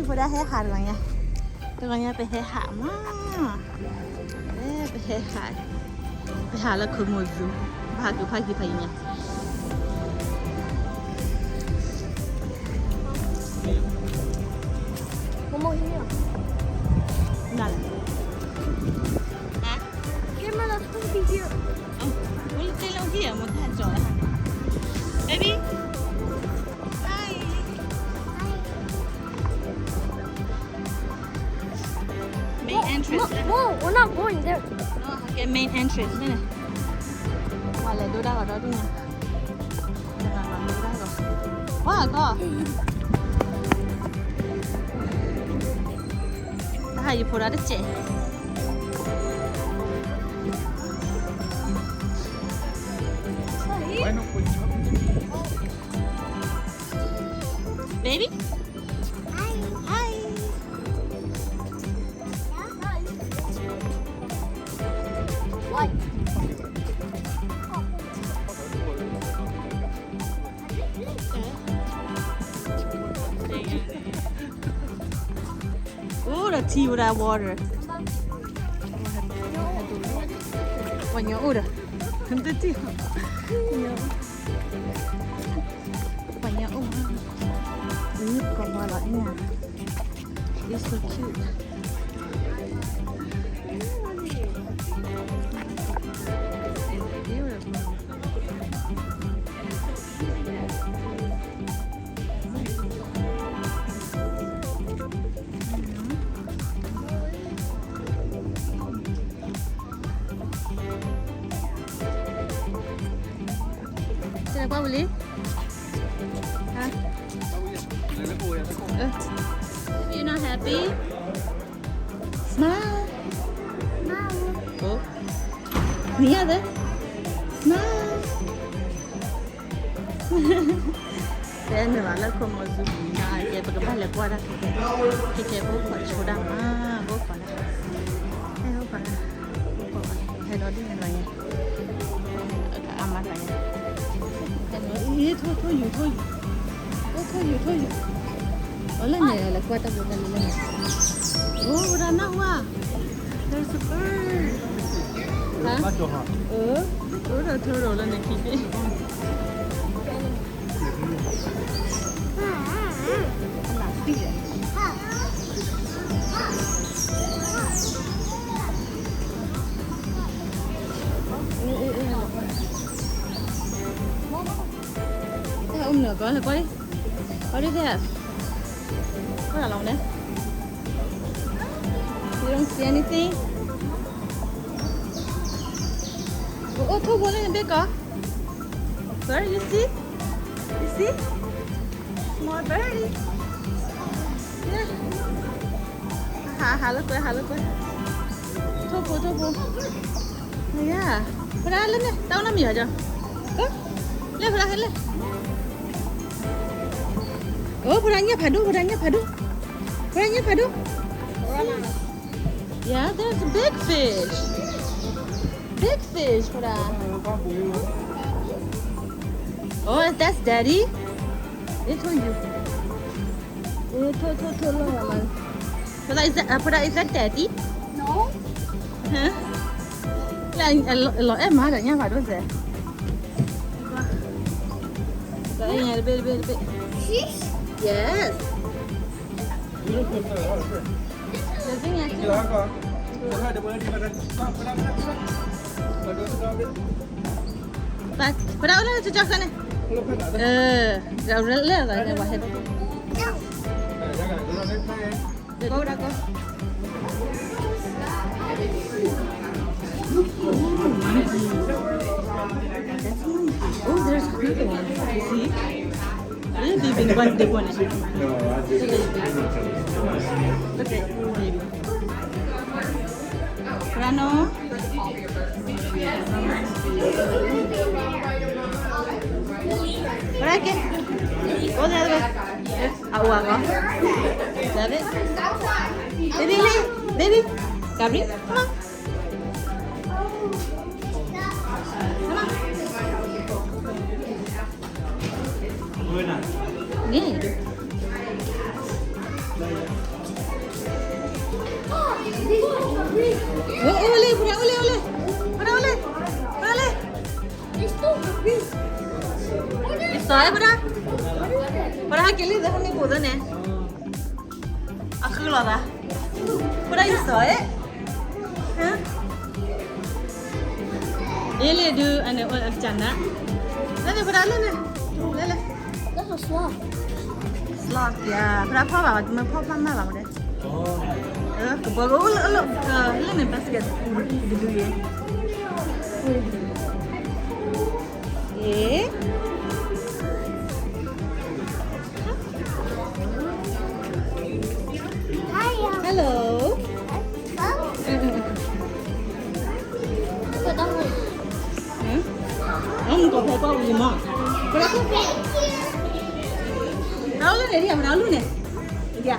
for that hair hard lang ya. Tengoknya pe hair hard mah. Pe hair hard. Pe hard lah kemuzu. Pagi paginya. Mau ini ya? Enggak lah. Hah? Gimana tuh video? Oh, boleh tengok dia mau tajuk lah. Baby. Hi. Main entrance. No, we're not going there. Oh, okay, main entrance đây này. Ngoài là đôi đau ở đó đi nha. Đừng làm đôi đau rồi. Quá à con. Hai phụ đã chết. Why not put Baby? Hi. Hi. What? Oh, the tea with that water. When you're older. The tea. When you're older. Còn hoa lại nha. It's so cute. Sini apa beli? Hah? If you're not happy, smile. Oh, ni ada. Smile. Then wala ko mazuri na ye bagabale kwa da kike bo kwa choda ma bo kwa da. Bo kwa da. Hai đó đi này này. Ama này. Thôi thôi. Thôi. Wala niya la kwata ko na nila. Oh, wala na wa. There's a bird. Ha? Ura thoro la ne kike. Ala pije. Nữa có là coi đi. Có đi thế à? Có là lòng đấy. You don't see anything? Oh, thôi bố lên biết có. Bird, you see? You see? Small birdie. Yeah. Hà lúc quay. Thôi bố. Yeah. Bữa ra lên này, tao nằm ở chưa? Lên bữa ra lên. Oh, beranya padu. Yeah, there's a big fish. Big fish, Pura. Oh, that's Daddy. They told you. Pura, is that Daddy? No. Hả? Là em má rồi nha, phải đúng không? Đây nha, bên. Fish? Yes. Padahal lah sejak sana. Dah rela lah ni wahid. Kau dah kau. Oh, there's a big one. You see? Really big one, big one. Okay. Prano. Berapa? Oh, dah ada. Awak kah? Dah ada. Baby. Kabri, come on. Ni. sỏi bữa đó cái ly đó không đi bù đó nè à khứ lò đó bữa đó đi sỏi hả Ele đưa anh ấy chán á lên bữa đó lên lên That's a sloth. slot ya bữa đó phá vào mà phá má vào đấy cái bữa đó lên này basket đi đưa ye Hiya. hello Put that one. không có phải có gì mà bữa đó đâu lên này đi đâu luôn nè đi à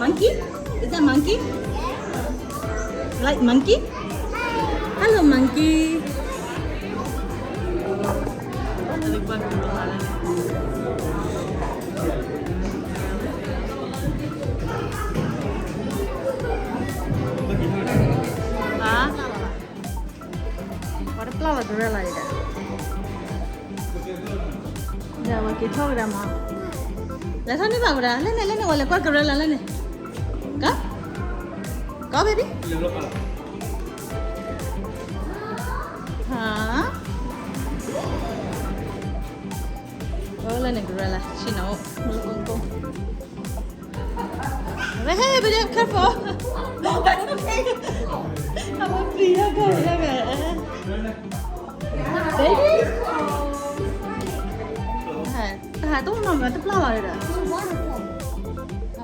monkey is that monkey like monkey hello monkey hả what a flower gorilla is that ya mà cái thâu ra mà lại sao đi vào ra lên này gọi là qua gorilla lên này có baby hả lên này gorilla she know con hey baby careful I'm a free baby Hà tốt nằm ở top flower rồi đó.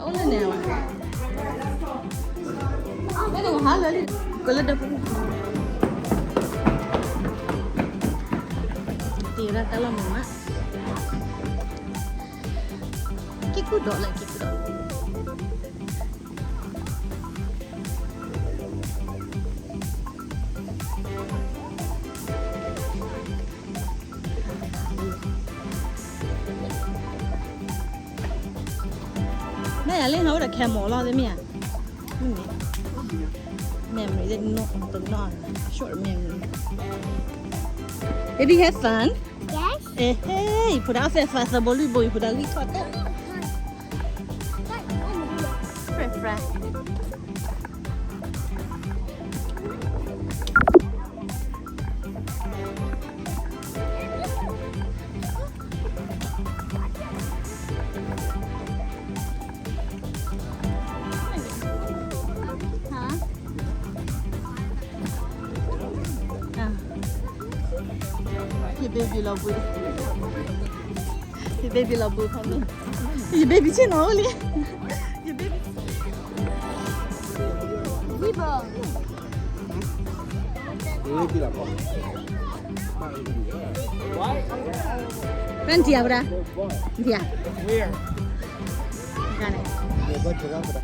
Ủa lên nào à? Cái này còn hả lên đi. Coi lên đâu. Tì ra cái lông mà. Cái cú đỏ lại cái cú đỏ. Nãy là lên hấu đã kèm mỏ lo đấy mẹ. Mẹ mới đến nọ từng nọ short memory. Baby have fun. Yes. Hey, put out fast the bolu boy put out got that. Fresh. Baby love you. Your baby love you, honey. Your baby chứ nó liền. Your baby. Zebra. Baby là con. Ven dia bra. Dia. Where? Gane. Dia buat jaga apa?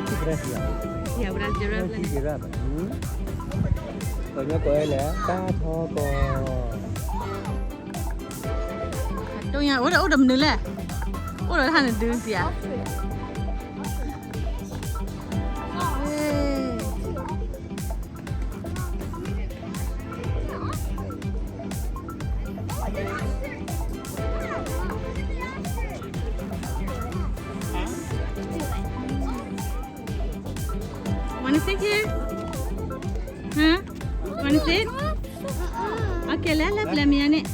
Kira dia. Dia bra giraffe lên. Kira apa? Còn nhớ cô ấy là ta thò cò. Đâu nhà, ủa đầm nữa lẹ. Ủa đó thằng đường gì à? Wanna sit here? Huh? Wanna sit? Okay, let me on it.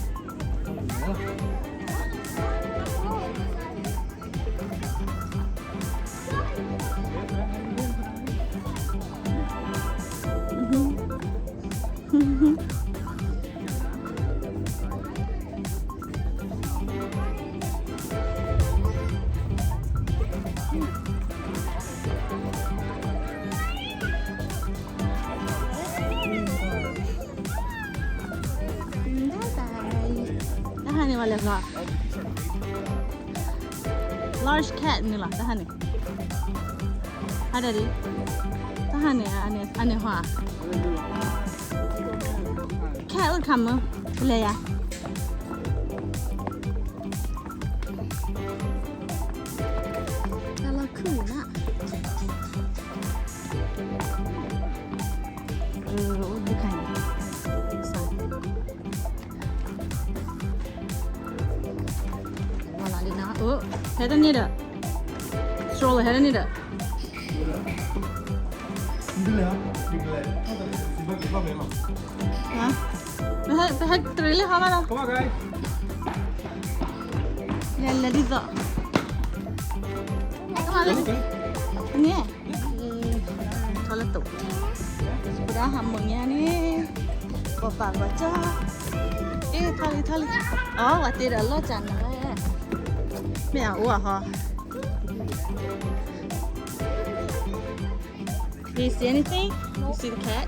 Tahan wala ka. Large cat nila tahan eh. Ada di. Tahan eh ane hoa. Cat would come boleh ya. Kalau cool nak. Bukan. Head on it. Stroller head on it. Hả? Phải hết trailer hả bạn? Come on, guys. Là đi dạo. Come on, let's. Nè. Thôi là tụ. Sudah hamungnya nih. Bapak baca. Thali. Oh, tidak lo jangan lah. Mẹ ủa hả? Do you see anything? You see the cat?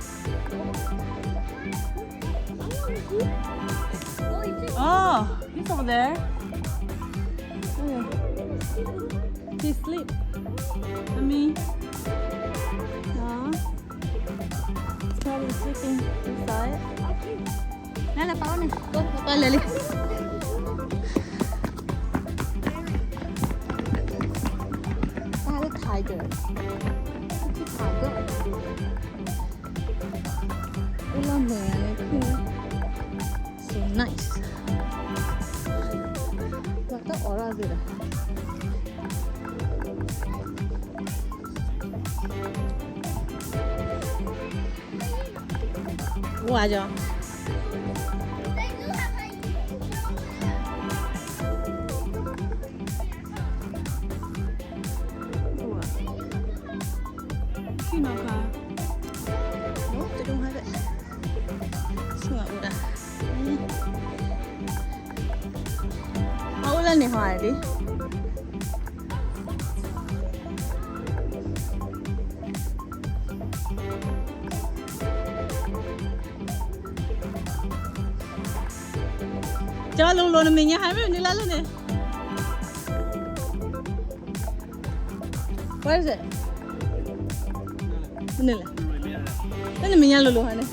Oh, he's over there. Oh. He's asleep. Mommy. He's probably sleeping. You saw it? Nè là bao này. Cô lấy đi. That is a tiger. Tiger. I love man. So nice. What the aura is it? Wow, jo. K-Nyaw car. No, they don't have it. Semua udah. Mau lah ni hal ni. Cho luôn luôn mình nhá, hai mấy mình đi lên nè. Where is it? Mana lah? Mana minyak lulu hane?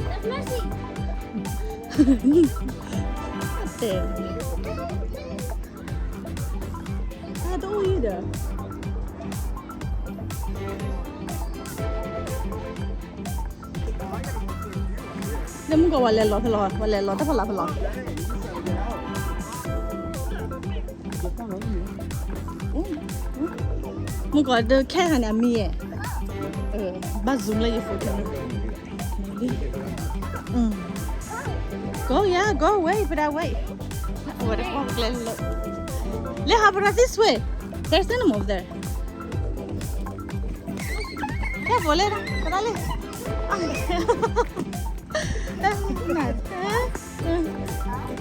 That's messy. Ada. Ada oi dah. Dia muka wale lo tak pala. Muka ada cat hanya mi bas zoom lagi foto ni. Go away, but I wait. What the fuck, let's have it this way. There's an animal over there. Careful, let it.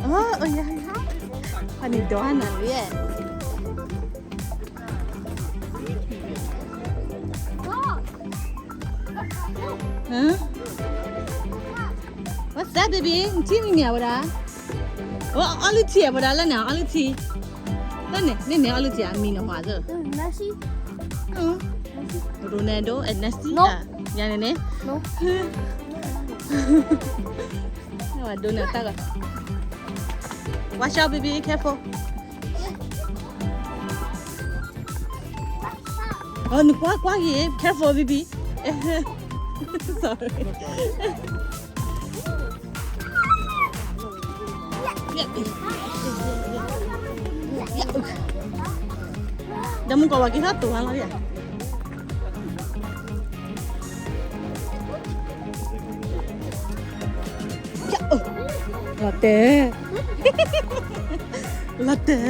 Oh yeah. Ani doan ya. Huh? What's that, baby? K-Nyaw dah. Oh, alu tea apa dah lah ni? Alu tea. Dah ni alu tea amin apa tu? Messy? Ronaldo and Nasty No. lah. Yang ni? No. Waduh nak tak? Watch out, baby. Careful. Oh, ni kuah ye. Careful, baby. Sorry. Dah muka lagi satu hal ya. Latte. Latte.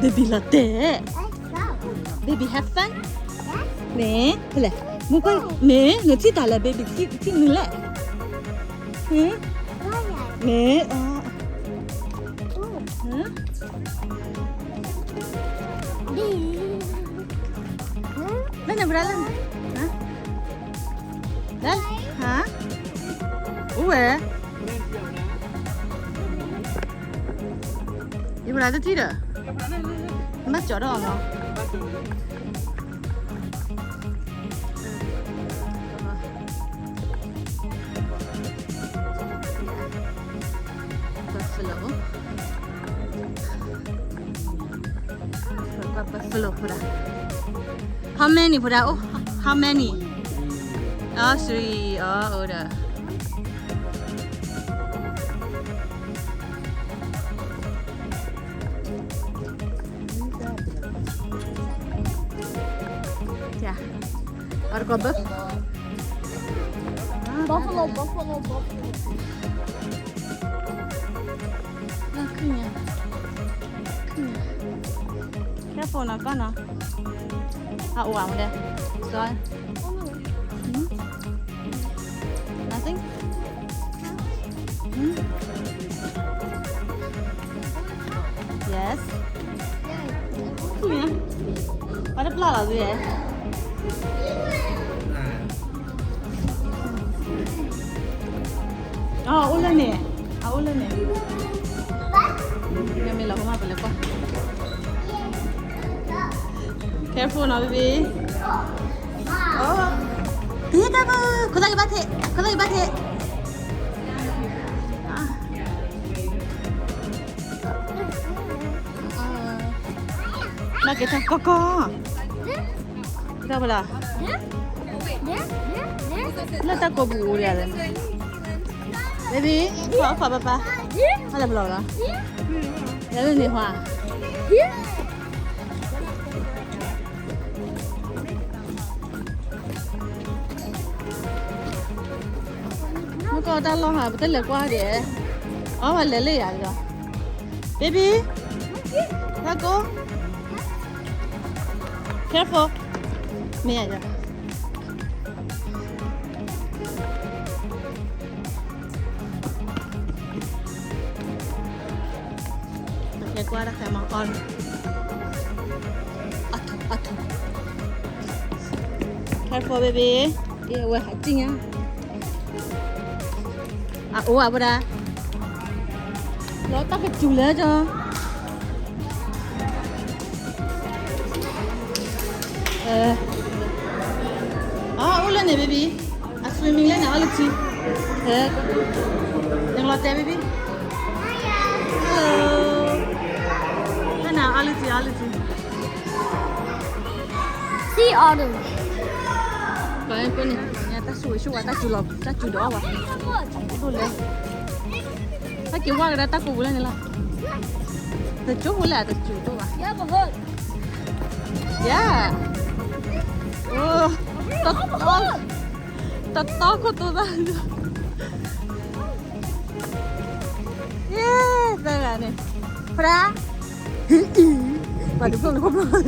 Baby latte. Baby have fun. Nè, thôi lẹ. Muka nè, người thích ta là baby thích người lẹ. Nè, Mana berjalan? Hah? Dah? Hah? Uwe? Ibu ada tidak? Mas jodoh no? Buffalo pura. How many pura? Oh, how many? Oh, 3. Oh, udah. Buffalo. Buffalo, buffalo, buffalo. Careful nào con nào. Uống đây. Rồi. Nothing. Yes. Nè. Có đắp lò là gì vậy? Uống lên nè. Uống lên nè. Nhà mình là không phải là con. Careful now, baby. Iya kamu, kau lagi batik. Nak kita koko. Kita apa lah? Lah tak kau bulu dia lah. Baby, apa papa? Ada belum lah? Ada ni hoa. Cô ta lo hả, tức là qua để mà lấy à rồi. Baby, ra cô. Careful. Mẹ rồi. Để qua đã phải mong con. Careful baby. Đi quay hạt chinh á. Apa dah? Lo tak kecil aja. Ulan ni baby. Swimming lah nak alut si. Yang lo teh baby. Hello. Mana alut si. Sea otter. Kau pun ni. Ta sủi ta chủ đó à? Thôi lên. Ta kiểu qua cái đó ta cù lên này là. Ta chủ là ta chủ đó à? Yeah, but good. Yeah. Ta có tôi ra. Yeah, đây là này. Fra. Và đúng không rồi.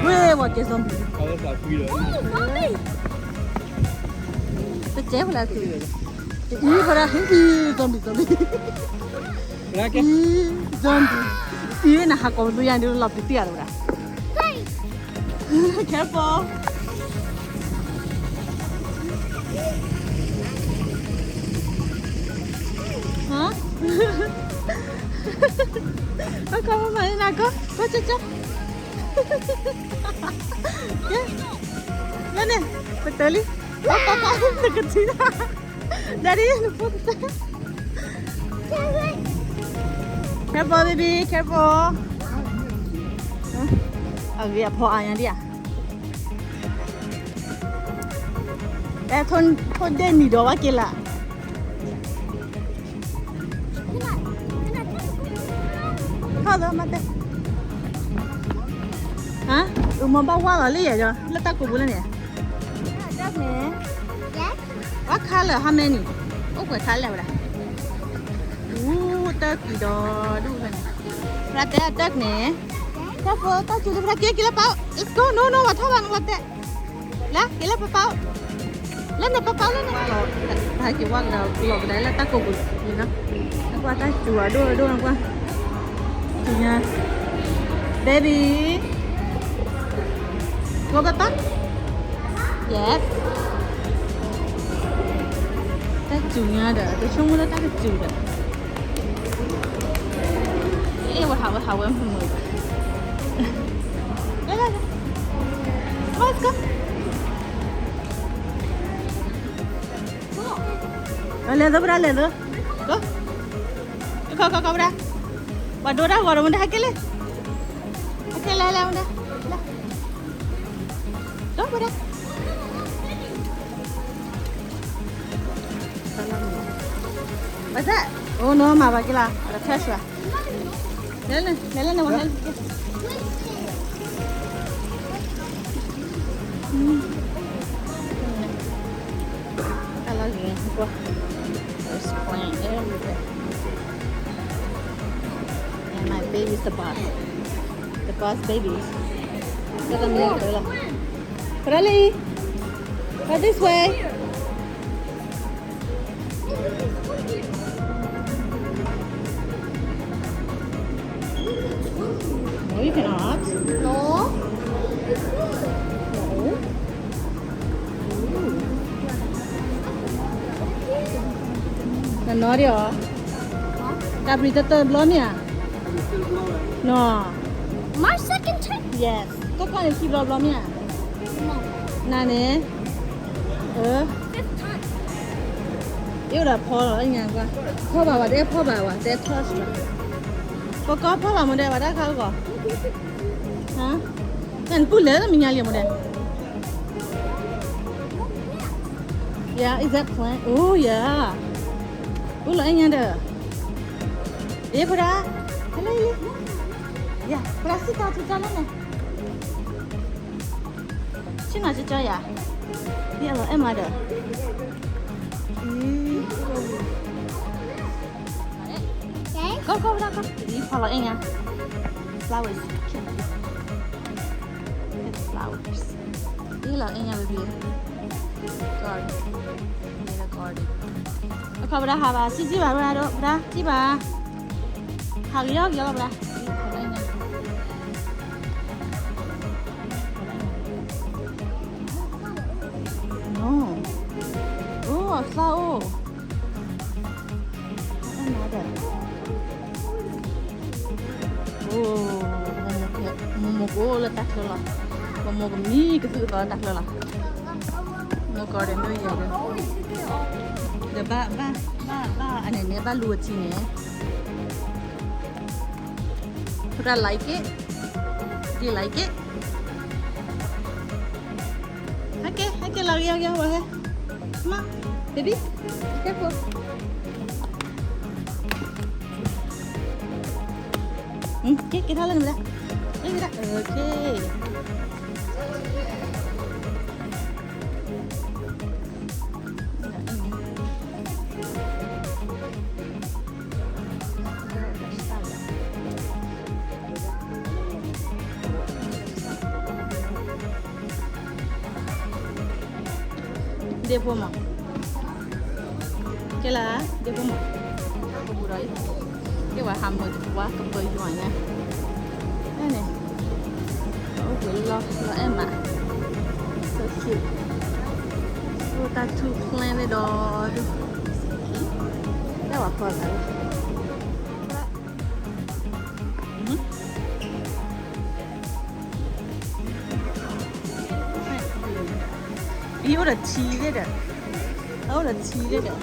Quê một cái zombie. Kalau tak free dah. Mommy. Ta chế là gì? Zombie. Kenapa? Zombie. Ini nak kau tu yang dia lap di tiar dah. Careful. Hả? Kau mau main nak kau cecak. Lên nè, betul ni. Papa dekat sini. Dari luput. Careful baby, careful. Dia po ayah dia. Thon dia ni doa kela. Kalau mati. Hah? Umur bawa lah ni ya, letak kubulan ya. Ada ni. Yes. What color? How many? Oh, what color dah? Turkey dah. Dulu ni. Berarti ada ni. Careful, tak cuci berapa kilo pau? Let's go. No, what happened? What that? Lah, kilo pau. Lên nè pau lên nè. Hai kiểu quăng đầu lột đấy là ta cục gì đó. Nó qua ta chùa đua nó qua. Chủ nhà. Baby. Go back back. Yes. Ta chủ nhà đó, tôi không muốn ta cái chủ đó. Tôi hảo em không mời. Lên. Let's go. Lên đó. Go. Kau dah. Waduh dah, baru dah hakil. Hakil lah dah. Go dah. What's that? Oh no, ma bagi lah. Ada trash lah. Lên, mahal. There's plant everywhere. And my baby's the boss. The boss babies. Look at me. Prali, go this way. No, you cannot. No. Nó nói đi hả? Đã bị tớ blom ya? No. My second time. Yes. Có con này khi blom ya? No. Nè nè. Fifth time. Yêu là phô rồi anh nhà qua. Phô bà để touch rồi. Có phô bà một đây bà đã khao rồi. Hả? Anh phụ lỡ là mình nhà liền một đây. Yeah, is that plant? Oh yeah. Oh là anh nhà đó. Iya pura. Hello iya. Ya, pura sih tahu tu jalan ni. Cina je ya. Iya lo em ada. Okay. Go pura go. Ini follow anh nha. Flowers. It's flowers. Iya lo anh nha baby. Garden. Ini garden. Kau pura haba, sisi pura do, pura, ciba. Hari yo yo pura. No. Oh, sao? Ano ada? Oh, mo letak lola. Mo ni ke tu letak lola. Mo garden tu ya. The ba anh này ba lùa chi nè. Pura like it? Do you like it? Okay, lagi okay. Come on, baby, careful. Okay, kita lalu dah. Okay. Dia pun mau. Okay lah, dia pun mau. Aku burai. Dia wah ham tu wah kebay jualnya. Ni. Oh, lo em ah. So cute. Oh, tattoo planted all. Dia wah apa lah. Yêu là chi đấy đấy, đâu là chi đấy đấy.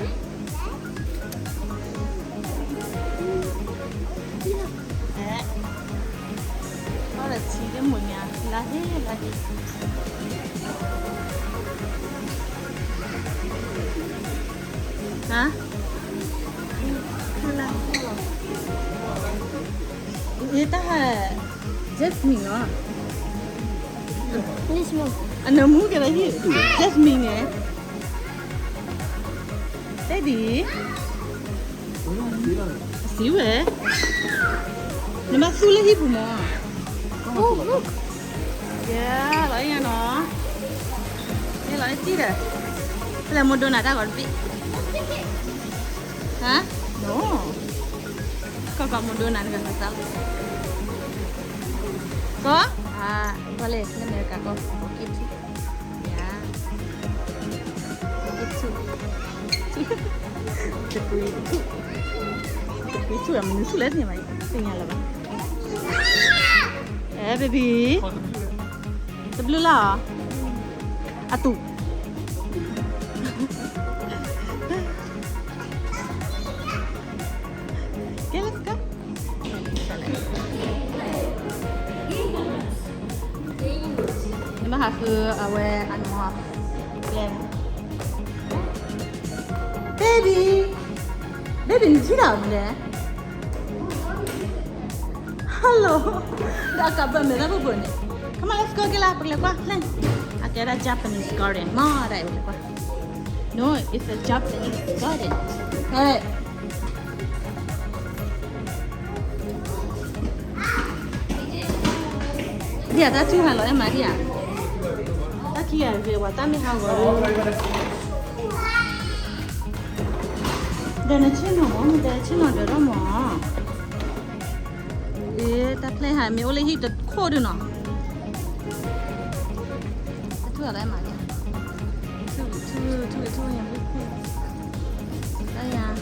Đâu là chi đấy mọi nhà, là thế. Hả? Là. Ini ta là Jasmine à? This one. Anh muốn cái đấy gì? Jasmine nè. Daddy. Xíu vậy. Nó mà xu lấy hiệp mà. Oh, look. Yeah, lấy nha nó. Đây lấy gì đấy? Đây là một đôi nào ta gọi vị. Hả? No. Có một đôi nào gần sao? Có? À, boleh. Ini mereka kok. Gitu. Ya. Gitu. Itu yang menyusulat nih, Mai. Tinggal apa? Baby. Sebelum lah. Atu. Okay, let's go. Nhưng mà hàคือเอาไว้อันหัวเล่น baby baby 你知道吗 hello dah kabar mana apa ni come on let's go ke lah pergi lah len ada Japanese garden ma ada boleh No it's a Japanese garden เฮ้ยเดี๋ยวถ้าชื่อหันเราได้ไหมที่อ่ะถ้าขี้อ่ะเดี๋ยวว่าตั้งไม่ห่างกันเดี๋ยวนะชื่อหนูมันเดี๋ยวชื่อหนูเดี๋ยวเราหมอแต่เพลย์หายมีโอเลหิจะโคตรดูเนาะชื่ออะไรมาเนี่ยชื่อยังไม่พูดได้ยัง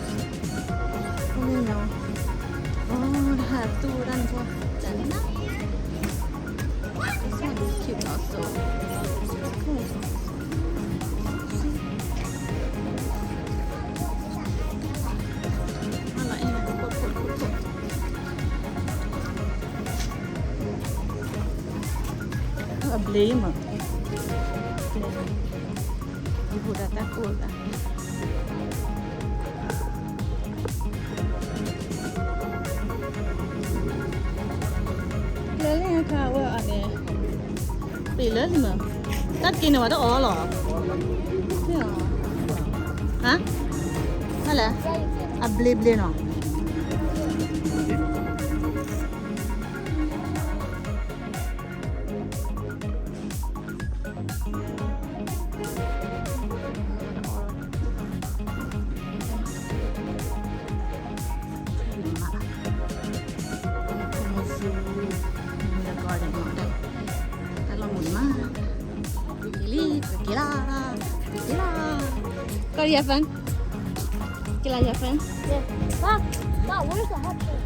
ไม่เนาะโอ้หาตู้ด้านพวกจันนะ This one is cute also. Cool. I like it. Cool. A blame. Ibu dah takut dah. Lele kau ada. Pilih ni mah. Tak kini ada all lah. Ha? Mana? Able no. Kau ya Fan? Kila ya Fan? Yeah. Wow, where's the hot dog?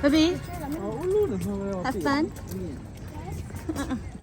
Baby, Oh, lu dah. have fun.